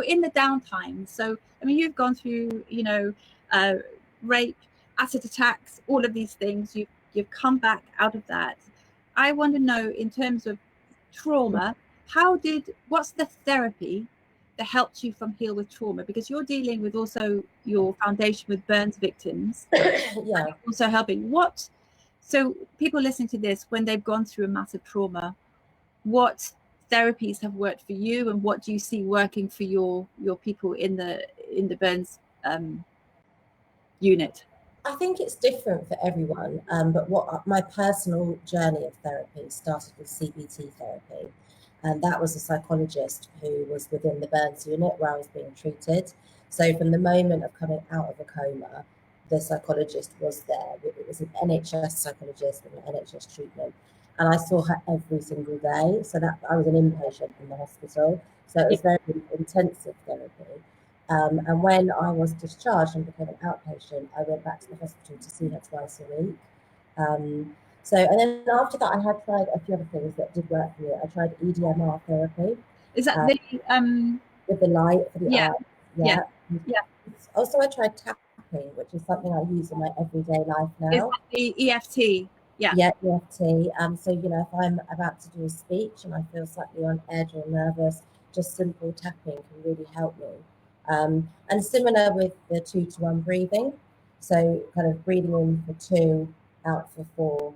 So in the downtime, so I mean, you've gone through, you know, rape, acid attacks, all of these things. You've come back out of that. I want to know, in terms of trauma, what's the therapy that helps you from heal with trauma? Because you're dealing with also your foundation with burns victims. Yeah. Also helping. So people listening to this, when they've gone through a massive trauma, what therapies have worked for you, and what do you see working for your people in the burns unit? I think it's different for everyone, but what my personal journey of therapy started with CBT therapy, and that was a psychologist who was within the burns unit where I was being treated. So from the moment of coming out of a coma, the psychologist was there. It was an NHS psychologist with an NHS treatment, and I saw her every single day. So that I was an inpatient in the hospital, so it was very intensive therapy. And when I was discharged and became an outpatient, I went back to the hospital to see her twice a week. And then after that, I had tried a few other things that did work for me. I tried EDMR therapy. Is that with the light for the yeah, eyes? yeah. Also, I tried tapping, which is something I use in my everyday life now. Is that the EFT? Yeah, EFT. So if I'm about to do a speech and I feel slightly on edge or nervous, just simple tapping can really help me. And similar with the 2-to-1 breathing, so kind of breathing in for 2, out for 4,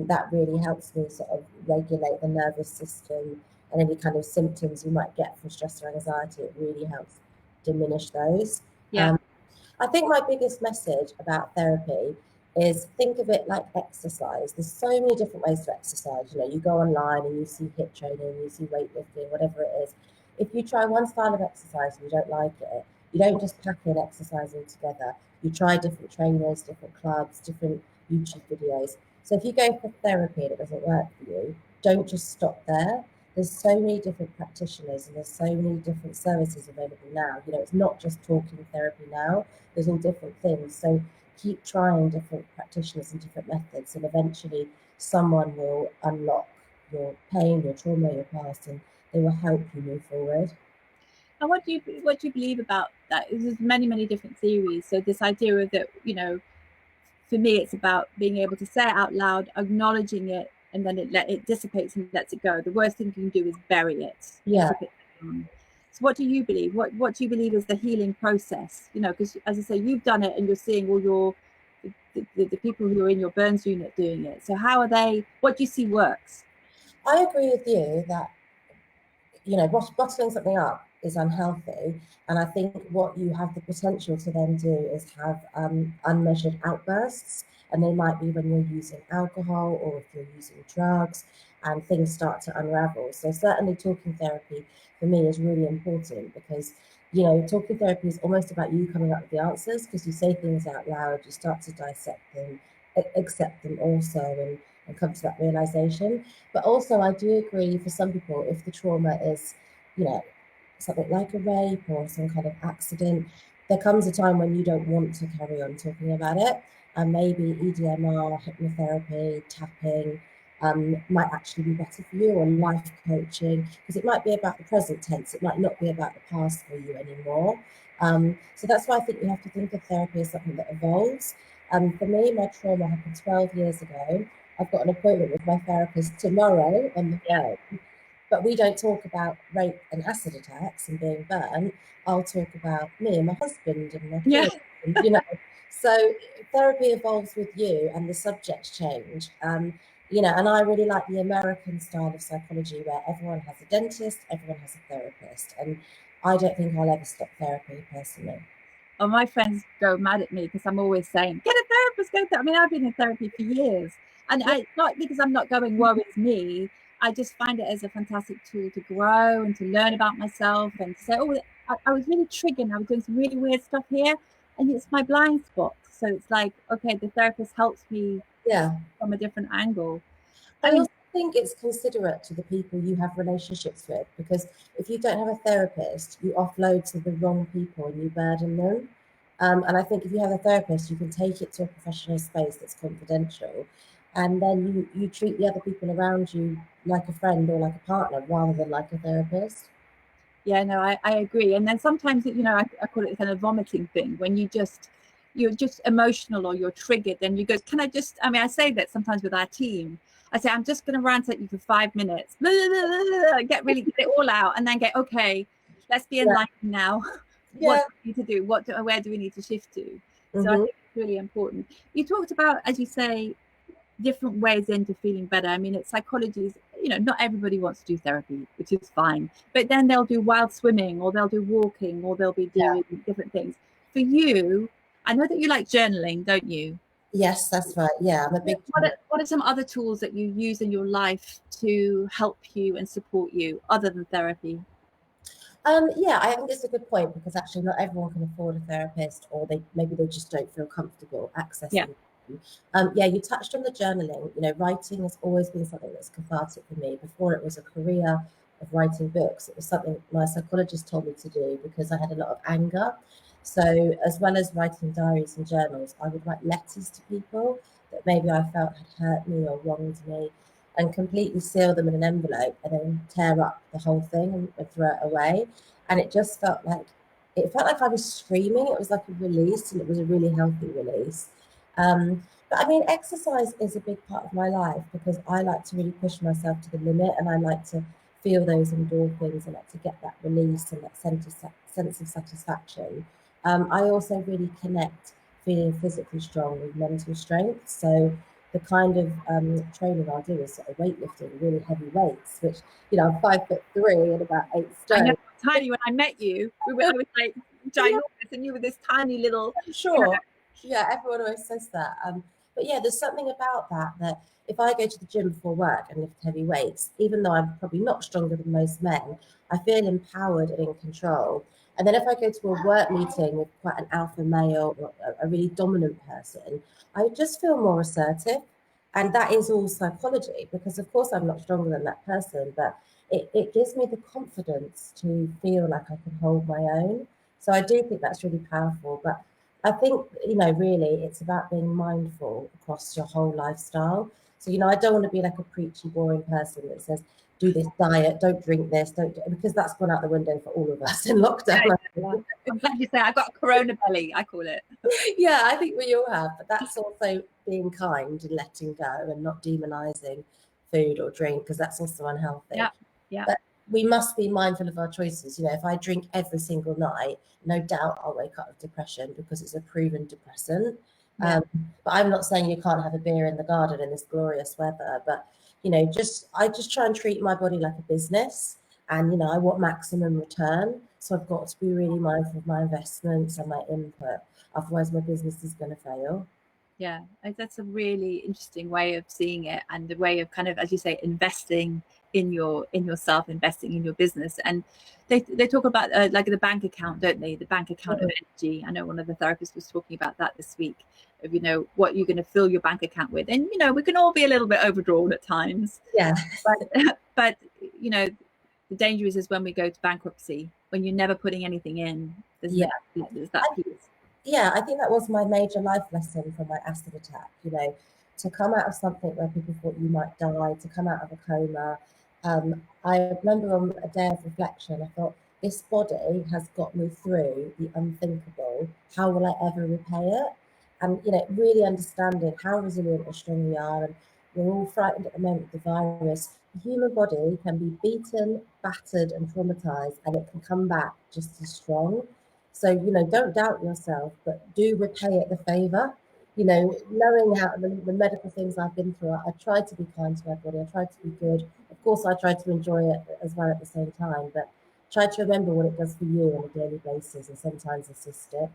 that really helps me sort of regulate the nervous system, and any kind of symptoms you might get from stress or anxiety, it really helps diminish those. I think my biggest message about therapy is think of it like exercise. There's so many different ways to exercise. You go online and you see HIIT training, you see weightlifting, whatever it is. If you try one style of exercise and you don't like it, you don't just pack in exercising together. You try different trainers, different clubs, different YouTube videos. So if you go for therapy and it doesn't work for you, don't just stop there. There's so many different practitioners and there's so many different services available now. It's not just talking therapy now. There's all different things. So keep trying different practitioners and different methods, and eventually someone will unlock your pain, your trauma, your past, and they will help you move forward. And what do you believe about that? There's many different theories. So this idea of that, for me, it's about being able to say it out loud, acknowledging it, and then it dissipates and lets it go. The worst thing you can do is bury it. Yeah. So what do you believe? What do you believe is the healing process? Because as I say, you've done it, and you're seeing all the people who are in your burns unit doing it. So how are they? What do you see works? I agree with you that bottling something up is unhealthy, and I think what you have the potential to then do is have unmeasured outbursts, and they might be when you're using alcohol or if you're using drugs and things start to unravel. So certainly talking therapy for me is really important, because talking therapy is almost about you coming up with the answers, because you say things out loud, you start to dissect them, accept them also, and come to that realization. But also I do agree, for some people, if the trauma is something like a rape or some kind of accident, there comes a time when you don't want to carry on talking about it, and maybe EDMR, hypnotherapy, tapping might actually be better for you, or life coaching, because it might be about the present tense, it might not be about the past for you anymore. So that's why I think you have to think of therapy as something that evolves. For me, my trauma happened 12 years ago. I've got an appointment with my therapist tomorrow on the phone, but we don't talk about rape and acid attacks and being burnt. I'll talk about me and my husband and my kids. And, so therapy evolves with you, and the subjects change. And I really like the American style of psychology, where everyone has a dentist, everyone has a therapist, and I don't think I'll ever stop therapy personally. Oh, my friends go mad at me because I'm always saying, get a therapist, I mean, I've been in therapy for years, and not because I'm not going, woe is me. I just find it as a fantastic tool to grow and to learn about myself, and to say, oh, I was really triggered. I was doing some really weird stuff here, and it's my blind spot. So it's like, okay, the therapist helps me from a different angle. I also think it's considerate to the people you have relationships with, because if you don't have a therapist, you offload to the wrong people and you burden them. And I think if you have a therapist, you can take it to a professional space that's confidential, and then you treat the other people around you like a friend or like a partner rather than like a therapist. Yeah, no, I agree. And then sometimes, I call it kind of vomiting thing, when you're just emotional or you're triggered, and you go, can I just, I say that sometimes with our team. I say, I'm just going to rant at you for 5 minutes, get it all out, and then get, okay, let's be enlightened now. What do we need to do? Where do we need to shift to? So I think it's really important. You talked about, as you say, different ways into feeling better. I mean, it's psychologies, not everybody wants to do therapy, which is fine, but then they'll do wild swimming, or they'll do walking, or they'll be doing different things. For you, I know that you like journaling, don't you? Yes, that's right. Yeah, I'm a big. What are some other tools that you use in your life to help you and support you other than therapy? Yeah, I think it's a good point, because actually not everyone can afford a therapist, or maybe they just don't feel comfortable accessing. Yeah, you touched on the journaling. Writing has always been something that's cathartic for me. Before it was a career of writing books, it was something my psychologist told me to do because I had a lot of anger. So as well as writing diaries and journals, I would write letters to people that maybe I felt had hurt me or wronged me, and completely seal them in an envelope, and then tear up the whole thing and throw it away. And it just felt like I was screaming. It was like a release, and it was a really healthy release. But I mean, exercise is a big part of my life, because I like to really push myself to the limit, and I like to feel those endorphins, and like to get that release and that sense of satisfaction. I also really connect feeling physically strong with mental strength. So the kind of training I'll do is sort of weightlifting, really heavy weights, which, I'm 5'3" and about 8 stone. I know, tiny. When I met you, I was like ginormous, and you were this tiny little. Sure. Yeah, everyone always says that. But yeah, there's something about that if I go to the gym before work and lift heavy weights, even though I'm probably not stronger than most men, I feel empowered and in control. And then if I go to a work meeting with quite an alpha male or a really dominant person, I just feel more assertive. And that is all psychology, because of course I'm not stronger than that person, but it gives me the confidence to feel like I can hold my own. So I do think that's really powerful. But I think, really it's about being mindful across your whole lifestyle. So, I don't want to be like a preachy, boring person that says, do this diet, don't drink this, because that's gone out the window for all of us in lockdown. I'm glad you say I got a corona belly, I call it. Yeah, I think we all have, but that's also being kind and letting go and not demonizing food or drink, because that's also unhealthy. Yeah. But we must be mindful of our choices. If I drink every single night, no doubt I'll wake up with depression, because it's a proven depressant. But I'm not saying you can't have a beer in the garden in this glorious weather, but I just try and treat my body like a business, and I want maximum return. So I've got to be really mindful of my investments and my input. Otherwise, my business is going to fail. Yeah, that's a really interesting way of seeing it, and the way of kind of, as you say, investing in yourself, investing in your business. And they talk about like the bank account, don't they? The bank account of energy. I know one of the therapists was talking about that this week, of what you're going to fill your bank account with. And we can all be a little bit overdrawn at times. Yeah. But the danger is when we go to bankruptcy, when you're never putting anything in. There's that piece. Yeah, I think that was my major life lesson from my acid attack, to come out of something where people thought you might die, to come out of a coma. I remember on a day of reflection, I thought, this body has got me through the unthinkable. How will I ever repay it? And, really understanding how resilient and strong we are. And we're all frightened at the moment of the virus. The human body can be beaten, battered, and traumatized, and it can come back just as strong. So, don't doubt yourself, but do repay it the favor. Knowing how the medical things I've been through, I tried to be kind to my body. I tried to be good. Of course, I tried to enjoy it as well at the same time, but try to remember what it does for you on a daily basis, and sometimes assist it.